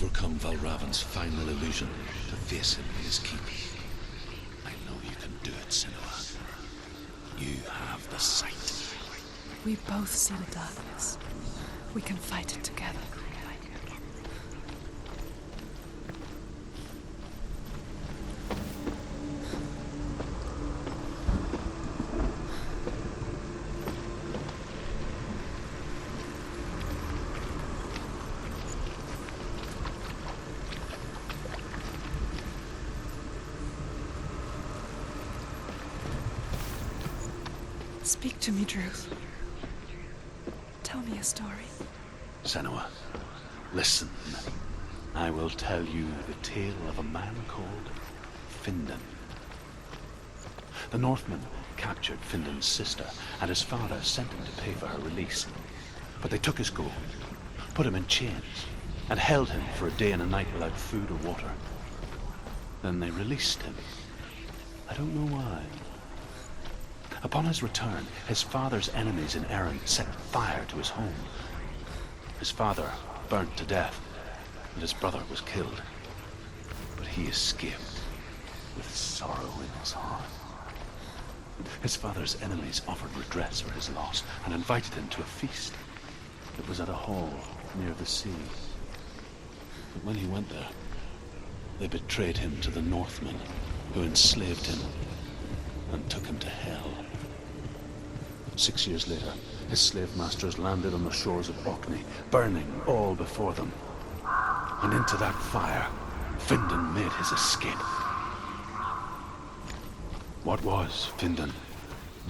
overcome Valravan's final illusion to face him in his keep. I know you can do it, Senua. You have the sight. We both see the darkness. We can fight it together. Speak to me, Druth. Tell me a story. Senua, listen. I will tell you the tale of a man called Findan. The Northmen captured Findan's sister, and his father sent him to pay for her release. But they took his gold, put him in chains, and held him for a day and a night without food or water. Then they released him. I don't know why. Upon his return, his father's enemies in Erin set fire to his home. His father burnt to death, and his brother was killed. But he escaped with sorrow in his heart. His father's enemies offered redress for his loss and invited him to a feast. It was at a hall near the sea. But when he went there, they betrayed him to the Northmen, who enslaved him and took him to hell. 6 years later, his slave masters landed on the shores of Orkney, burning all before them. And into that fire, Findan made his escape. What was Findan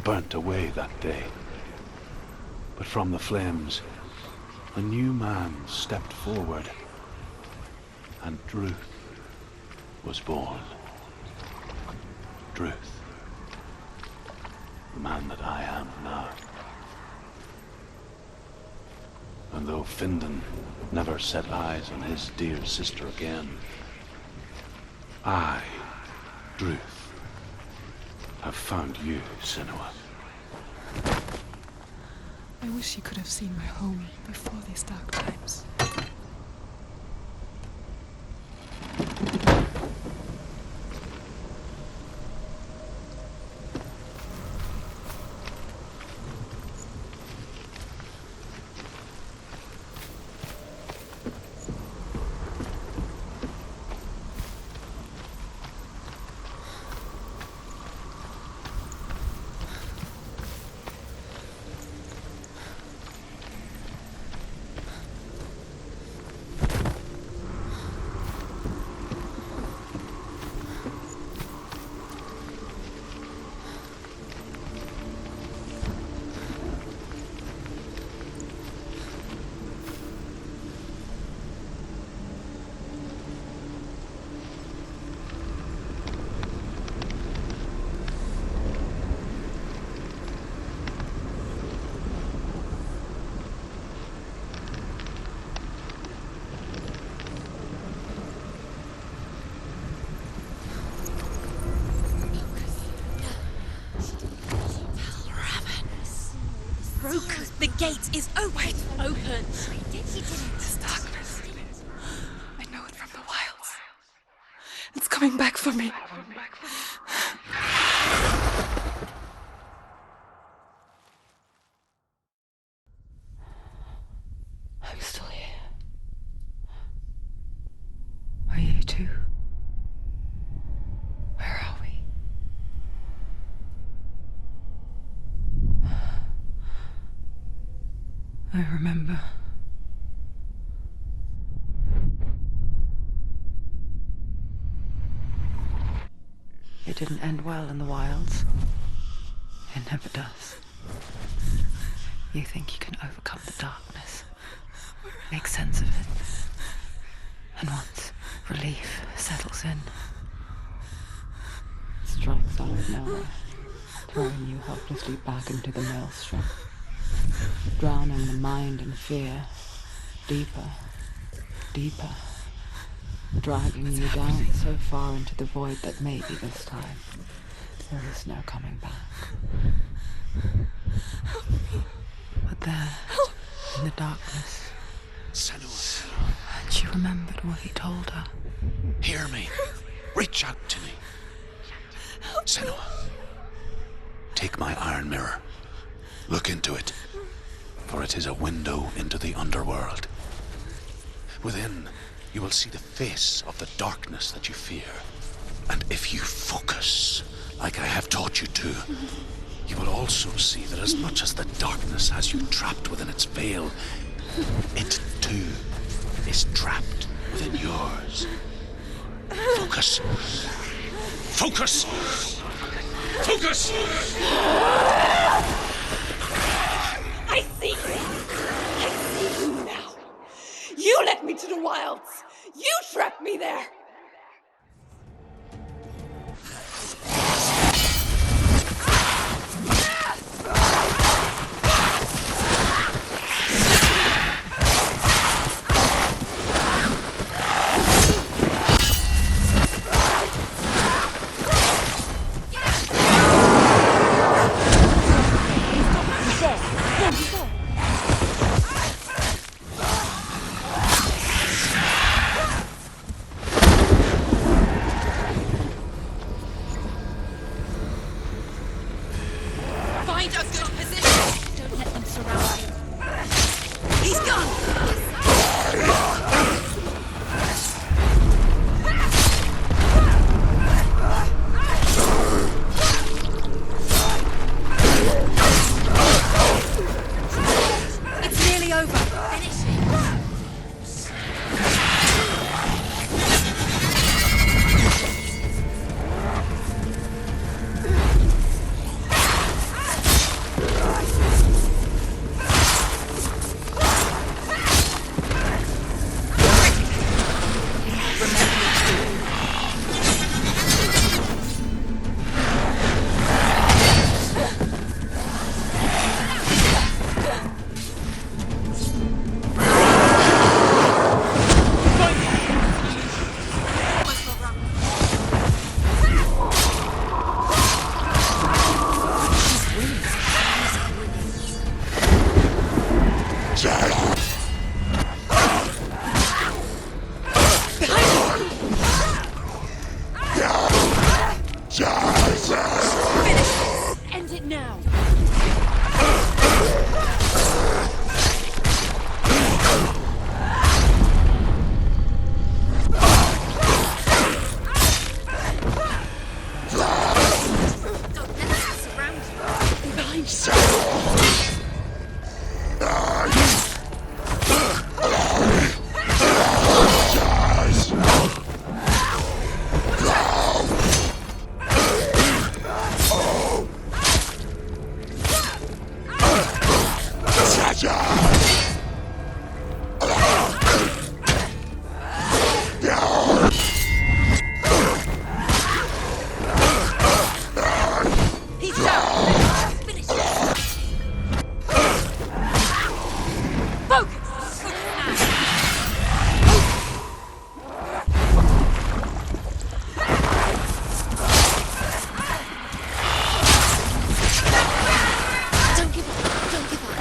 burnt away that day. But from the flames, a new man stepped forward, and Druth was born. Druth. The man that I am now. And though Findan never set eyes on his dear sister again, I, Druth, have found you, Senua. I wish you could have seen my home before these dark times. The gate is open. Open. This darkness. I know it from the wilds. It's coming back for me. I'm still here. Are you too? Where are we? I remember. It didn't end well in the wilds. It never does. You think you can overcome the darkness, make sense of it, and once relief settles in, strikes out of nowhere, throwing you helplessly back into the maelstrom, drowning the mind in fear, deeper, deeper, dragging you down so far into the void that maybe this time there is no coming back. But there, in the darkness, Senua. and she remembered what he told her. Hear me. Reach out to me. Senua, take my iron mirror. Look into it, for it is a window into the underworld. Within, you will see the face of the darkness that you fear. And if you focus, like I have taught you to, you will also see that as much as the darkness has you trapped within its veil, it too is trapped within yours. Focus. Focus! Focus! I see you! I see you now! You led me to the wilds! You trapped me there! Find a good position! Don't let them surround you. He's gone! It's nearly over. Finish it. End it now! Don't let us surround you. Behind you. He's down! Finish it! Focus! Don't give up! Don't give up!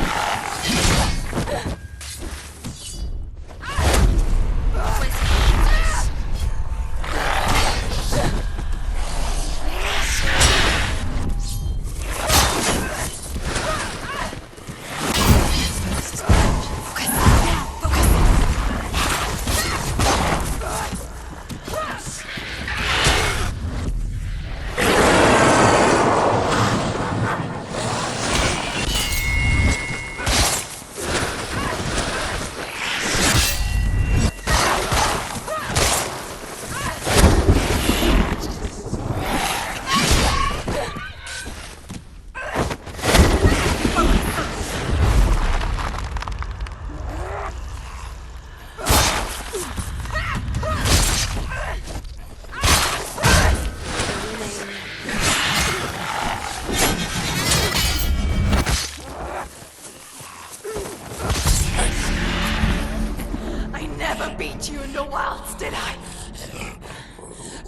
Beat you in the wilds, did I?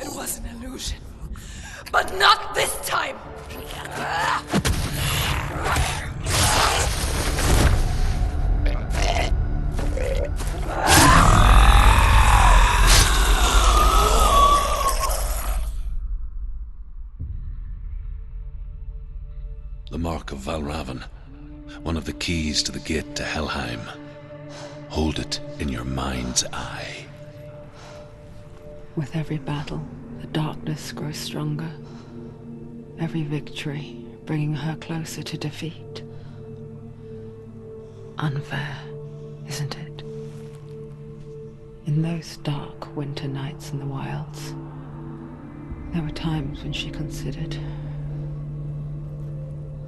It was an illusion. But not this time! Valravan, one of the keys to the gate to Helheim. Hold it in your mind's eye. With every battle, the darkness grows stronger. Every victory bringing her closer to defeat. Unfair, isn't it? In those dark winter nights in the wilds, there were times when she considered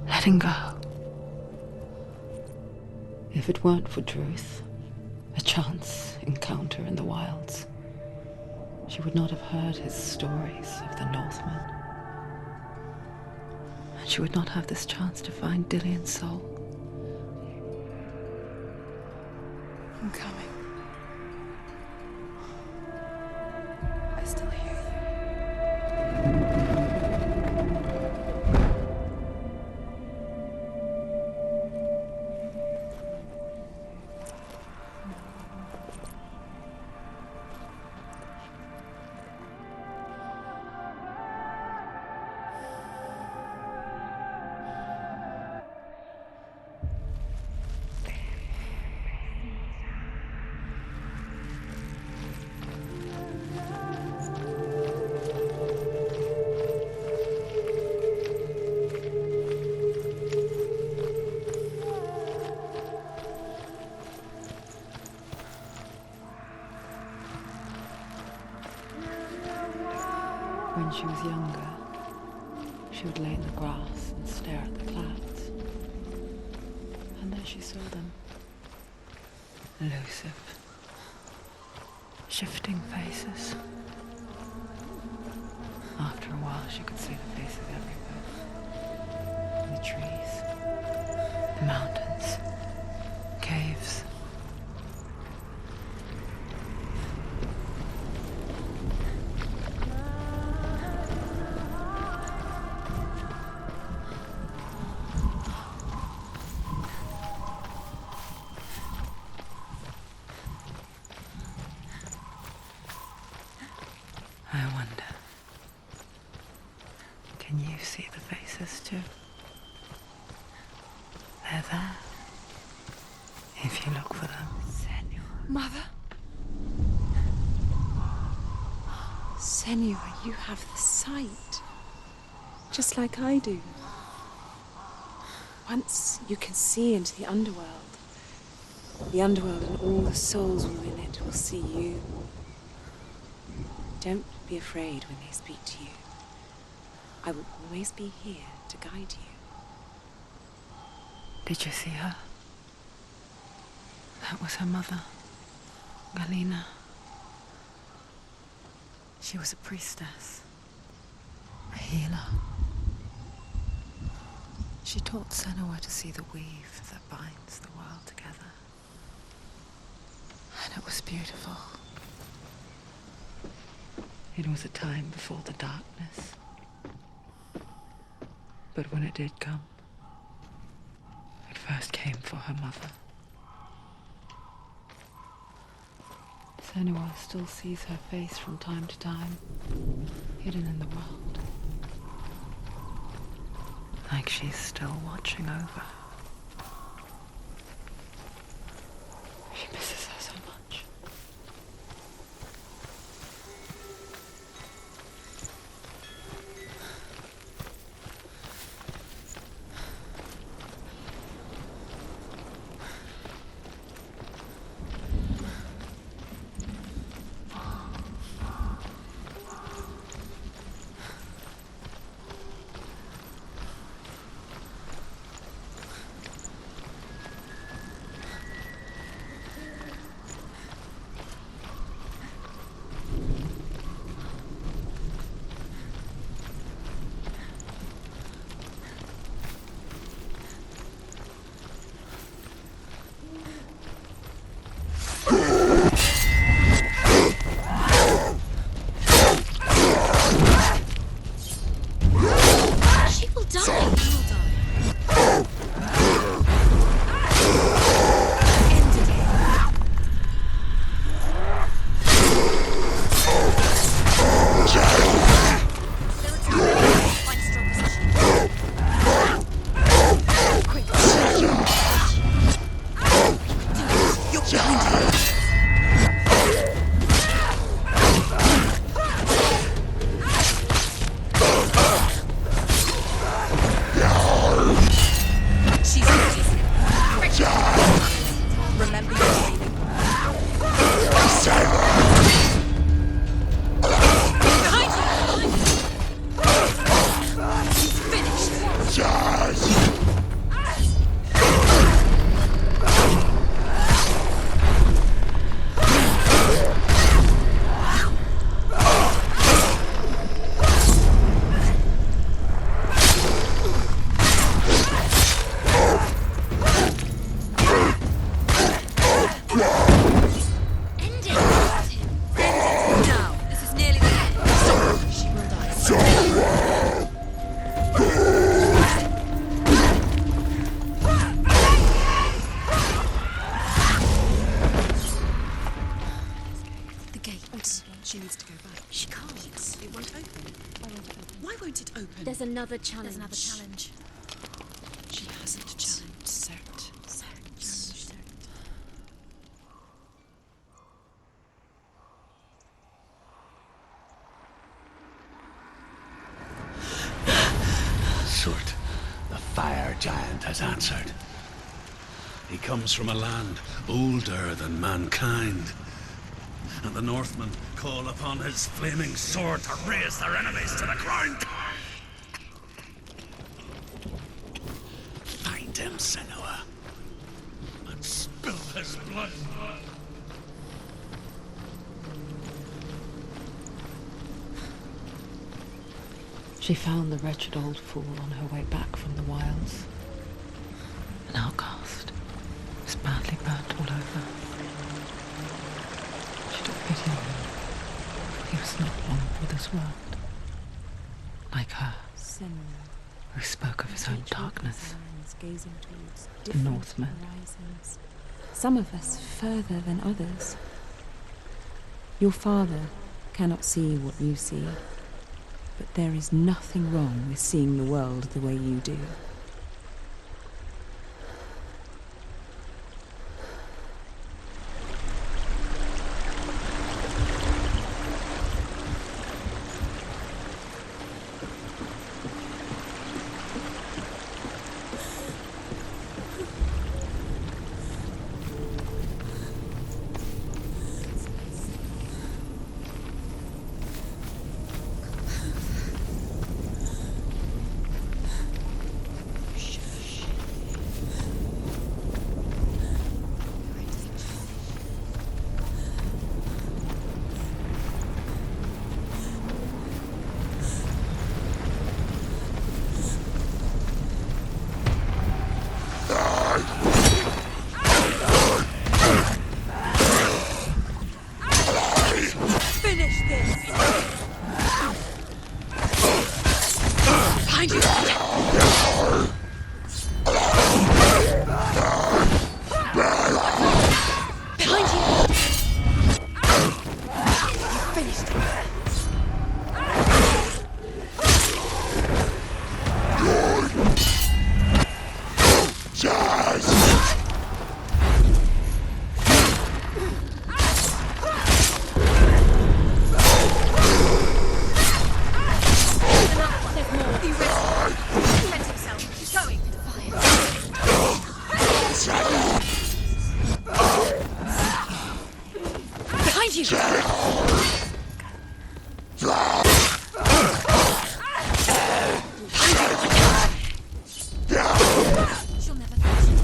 letting go. If it weren't for Druth, a chance encounter in the wilds, she would not have heard his stories of the Northmen. And she would not have this chance to find Dillion's soul. I'm coming. I still hear you. When she was younger, she would lay in the grass and stare at the clouds. And there she saw them. Elusive, shifting faces. After a while, she could see the faces everywhere. In the trees, the mountains, caves. I wonder, can you see the faces too? They're there, if you look for them. Mother? Senua, you have the sight. Just like I do. Once you can see into the underworld and all the souls within it will see you. Don't be afraid when they speak to you. I will always be here to guide you. Did you see her? That was her mother, Galina. She was a priestess, a healer. She taught Senua to see the weave that binds the world together. And it was beautiful. It was a time before the darkness. But when it did come, it first came for her mother. Senua still sees her face from time to time, hidden in the world. Like she's still watching over her. She misses her so much. There's another challenge. She hasn't challenged Cert. Surt, the fire giant, has answered. He comes from a land older than mankind. And the Northmen call upon his flaming sword to raise their enemies to the ground. Find him, Senua, and spill his blood. She found the wretched old fool on her way back from the wilds. An outcast, was badly burnt all over. She took pity on him. He was not long for this world. Like her, who spoke of his own darkness. The Northmen. Some of us further than others. Your father cannot see what you see, but there is nothing wrong with seeing the world the way you do.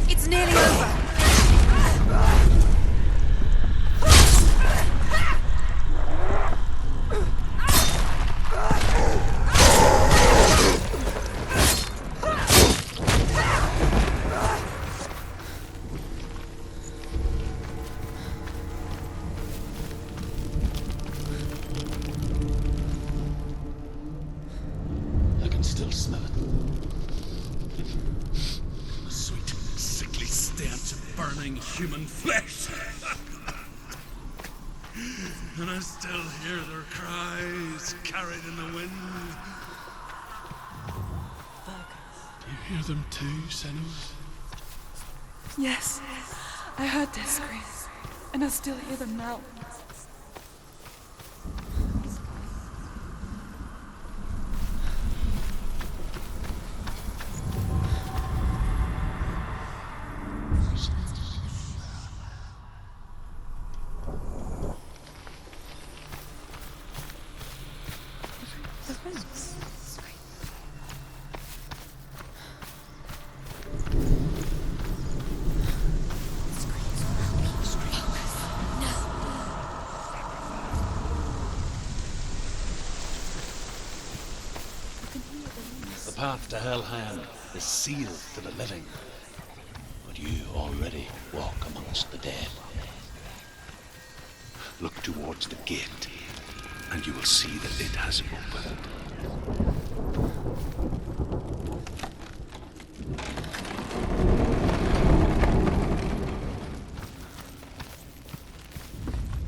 It's nearly over. I can still smell it. The sweet, sickly stench of burning human flesh. And I still hear their cries carried in the wind. Do you hear them too, Senua? Yes, I heard their screams, and I still hear them now. The path to Helheim is sealed to the living, but you already walk amongst the dead. Look towards the gate, and you will see that it has opened.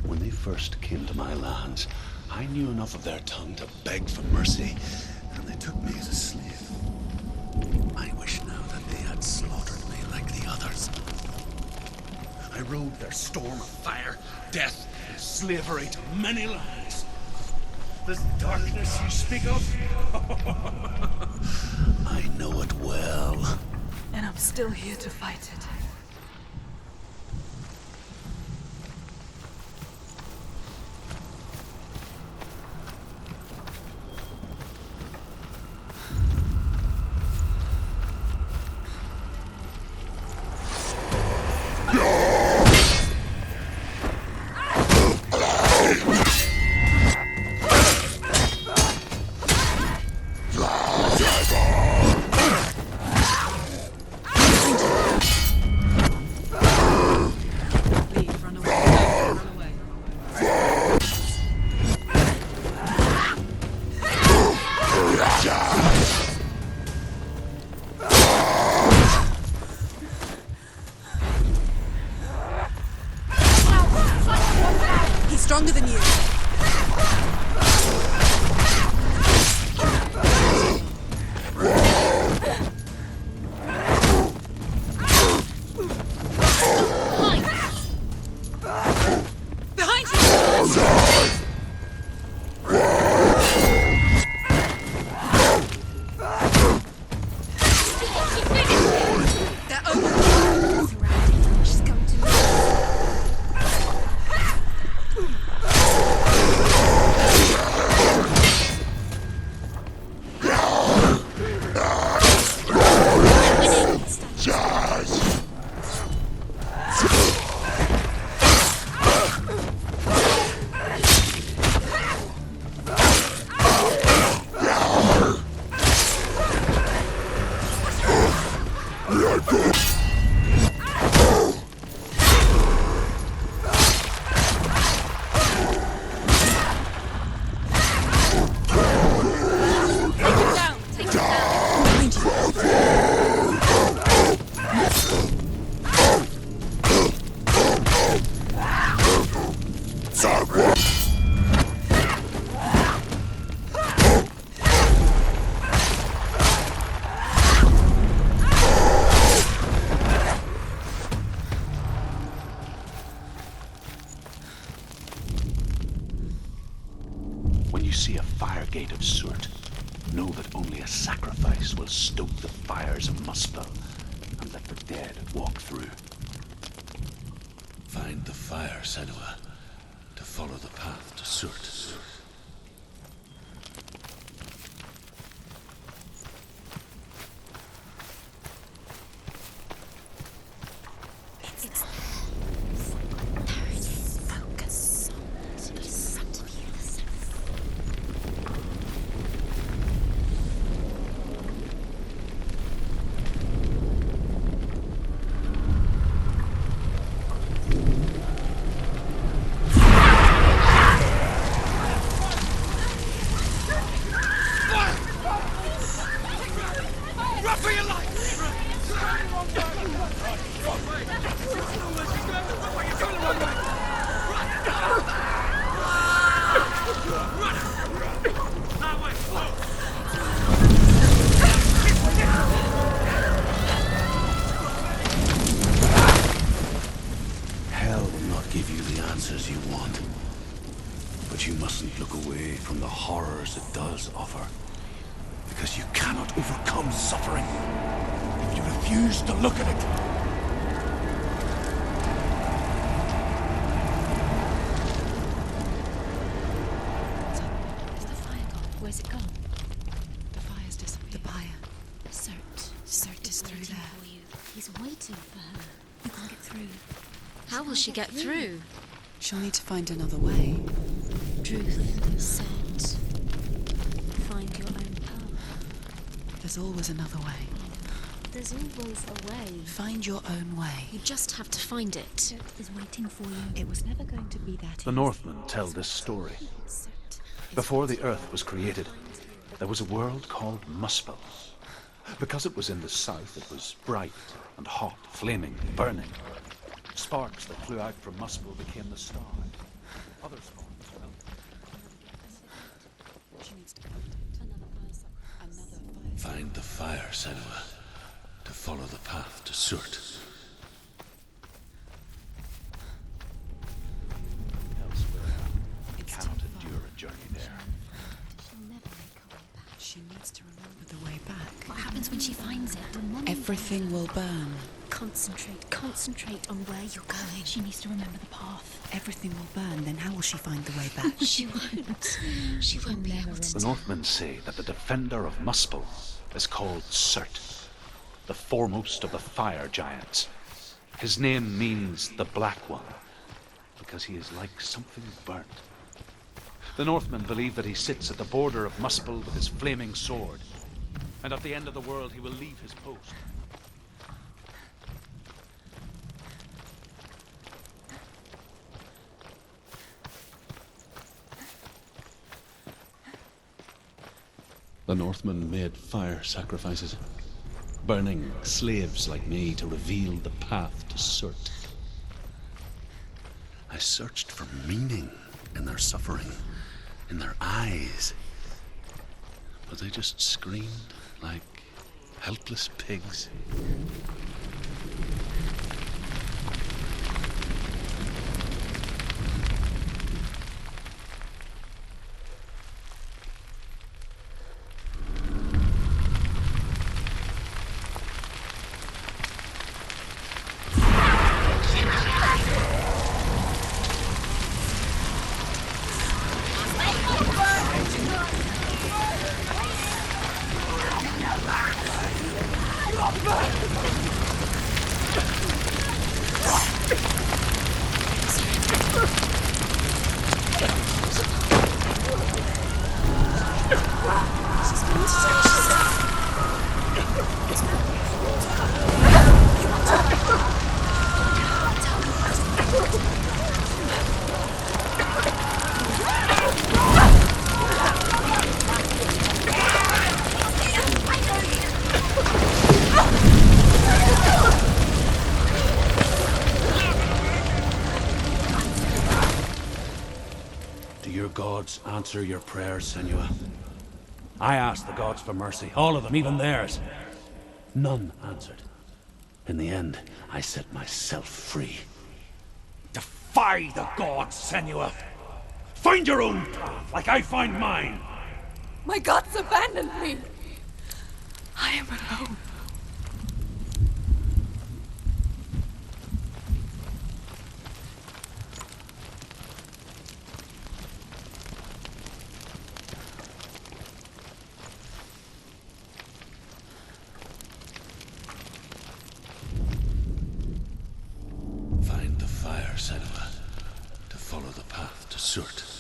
When they first came to my lands, I knew enough of their tongue to beg for mercy, and they took me as a slave. I wish now that they had slaughtered me like the others. I rode their storm of fire, death, and slavery to many lands. This darkness you speak of, I know it well. And I'm still here to fight it. He's stronger than you. Behind you! They're over. She's going to lose. When you see a fire gate of soot, know that only a sacrifice will stoke the fires of Muspel and let the dead walk through. Find the fire, Senua, to follow the path to Soot. Hell will not give you the answers you want. But you mustn't look away from the horrors it does offer. Because you cannot overcome suffering if you refuse to look at it. Where's it gone? The fire's disappeared. The pyre. Cert is through there. For you. He's waiting for her. You can't get through. How will she get through? She'll need to find another way. Truth, Cert. Find your own path. There's always another way. There's always a way. Find your own way. You just have to find it. Cert is waiting for you. It was never going to be that The Northmen tell this story. Before the Earth was created, there was a world called Muspel. Because it was in the south, it was bright and hot, flaming, burning. Sparks that flew out from Muspel became the stars. Other sparks melted. She needs to find it. Another fire sock. And Find the fire, Senua, to follow the path to Surt. Elsewhere, I cannot endure a journey there. She'll never make her way back. She needs to remember the way back. What happens when she finds it? Everything will burn. Concentrate on where you're going. She needs to remember the path. Everything will burn, then how will she find the way back? She won't. She won't be able to. The Northmen say that the defender of Muspel is called Surt, the foremost of the fire giants. His name means the Black One, because he is like something burnt. The Northmen believe that he sits at the border of Muspel with his flaming sword, and at the end of the world he will leave his post. The Northmen made fire sacrifices, burning slaves like me to reveal the path to Surt. I searched for meaning in their suffering, in their eyes, but they just screamed like helpless pigs. Do your gods answer your prayers, Senua? I asked the gods for mercy, all of them, even theirs. None answered. In the end, I set myself free. Defy the gods, Senua! Find your own path, like I find mine! My gods abandoned me! I am alone. Find the fire, Senua, to follow the path to Surt.